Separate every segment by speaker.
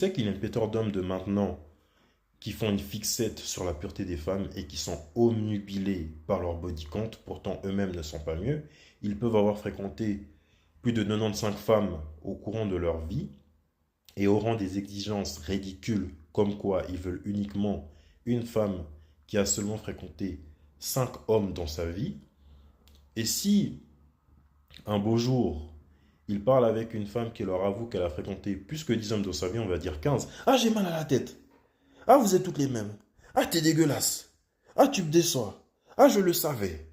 Speaker 1: Tu sais qu'il y a une pléthore d'hommes de maintenant qui font une fixette sur la pureté des femmes et qui sont omnubilés par leur body count, pourtant eux-mêmes ne sont pas mieux. Ils peuvent avoir fréquenté plus de 95 femmes au courant de leur vie et auront des exigences ridicules comme quoi ils veulent uniquement une femme qui a seulement fréquenté 5 hommes dans sa vie. Et si un beau jour, ils parlent avec une femme qui leur avoue qu'elle a fréquenté plus que 10 hommes dans sa vie, on va dire 15. Ah, j'ai mal à la tête. Ah, vous êtes toutes les mêmes. Ah, t'es dégueulasse. Ah, tu me déçois. Ah, je le savais.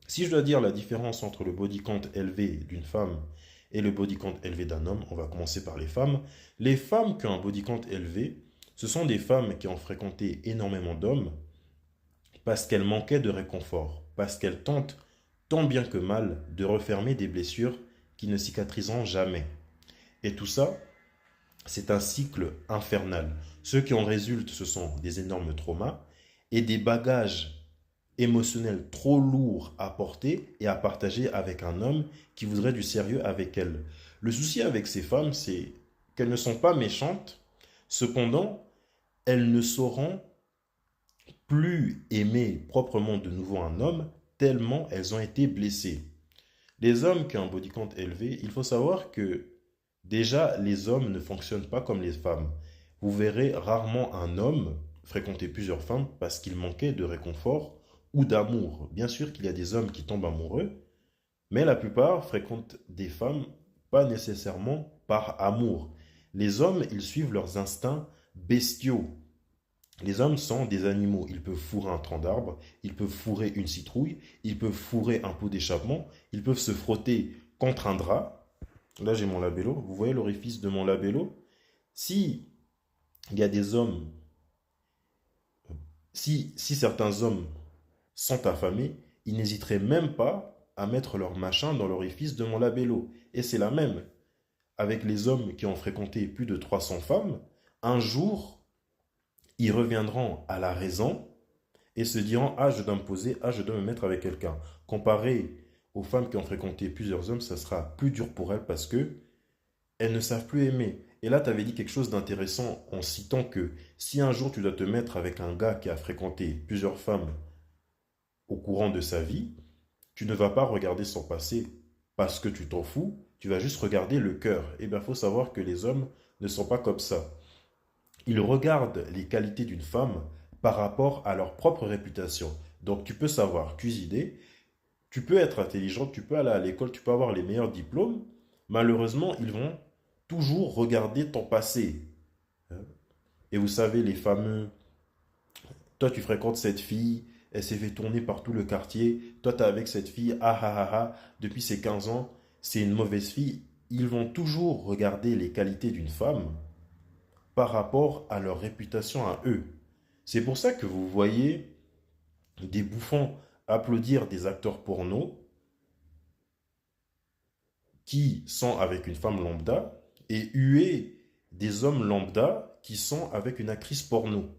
Speaker 1: Si je dois dire la différence entre le body count élevé d'une femme et le body count élevé d'un homme, on va commencer par les femmes. Les femmes qui ont un body count élevé, ce sont des femmes qui ont fréquenté énormément d'hommes parce qu'elles manquaient de réconfort, parce qu'elles tentent tant bien que mal de refermer des blessures qui ne cicatriseront jamais. Et tout ça, c'est un cycle infernal. Ce qui en résulte, ce sont des énormes traumas et des bagages émotionnels trop lourds à porter et à partager avec un homme qui voudrait du sérieux avec elle. Le souci avec ces femmes, c'est qu'elles ne sont pas méchantes, cependant, elles ne sauront plus aimer proprement de nouveau un homme tellement elles ont été blessées. Les hommes qui ont un body count élevé, il faut savoir que déjà, les hommes ne fonctionnent pas comme les femmes. Vous verrez rarement un homme fréquenter plusieurs femmes parce qu'il manquait de réconfort ou d'amour. Bien sûr qu'il y a des hommes qui tombent amoureux, mais la plupart fréquentent des femmes pas nécessairement par amour. Les hommes, ils suivent leurs instincts bestiaux. Les hommes sont des animaux. Ils peuvent fourrer un tronc d'arbre, ils peuvent fourrer une citrouille, ils peuvent fourrer un pot d'échappement, ils peuvent se frotter contre un drap. Là, j'ai mon labello. Vous voyez l'orifice de mon labello? Si il y a des hommes, si certains hommes sont affamés, ils n'hésiteraient même pas à mettre leur machin dans l'orifice de mon labello. Et c'est la même avec les hommes qui ont fréquenté plus de 300 femmes. Un jour, ils reviendront à la raison et se diront: ah, je dois me poser, ah, je dois me mettre avec quelqu'un. Comparé aux femmes qui ont fréquenté plusieurs hommes, ça sera plus dur pour elles parce que elles ne savent plus aimer. Et là, tu avais dit quelque chose d'intéressant en citant que si un jour tu dois te mettre avec un gars qui a fréquenté plusieurs femmes au courant de sa vie, tu ne vas pas regarder son passé parce que tu t'en fous, tu vas juste regarder le cœur. Et bien, il faut savoir que les hommes ne sont pas comme ça. Ils regardent les qualités d'une femme par rapport à leur propre réputation. Donc, tu peux savoir cuisiner, tu peux être intelligent, tu peux aller à l'école, tu peux avoir les meilleurs diplômes. Malheureusement, ils vont toujours regarder ton passé. Et vous savez, les fameux, toi tu fréquentes cette fille, elle s'est fait tourner par tout le quartier, toi tu es avec cette fille, ah ah ah ah, depuis ses 15 ans, c'est une mauvaise fille. Ils vont toujours regarder les qualités d'une femme par rapport à leur réputation à eux. C'est pour ça que vous voyez des bouffons applaudir des acteurs porno qui sont avec une femme lambda et huer des hommes lambda qui sont avec une actrice porno.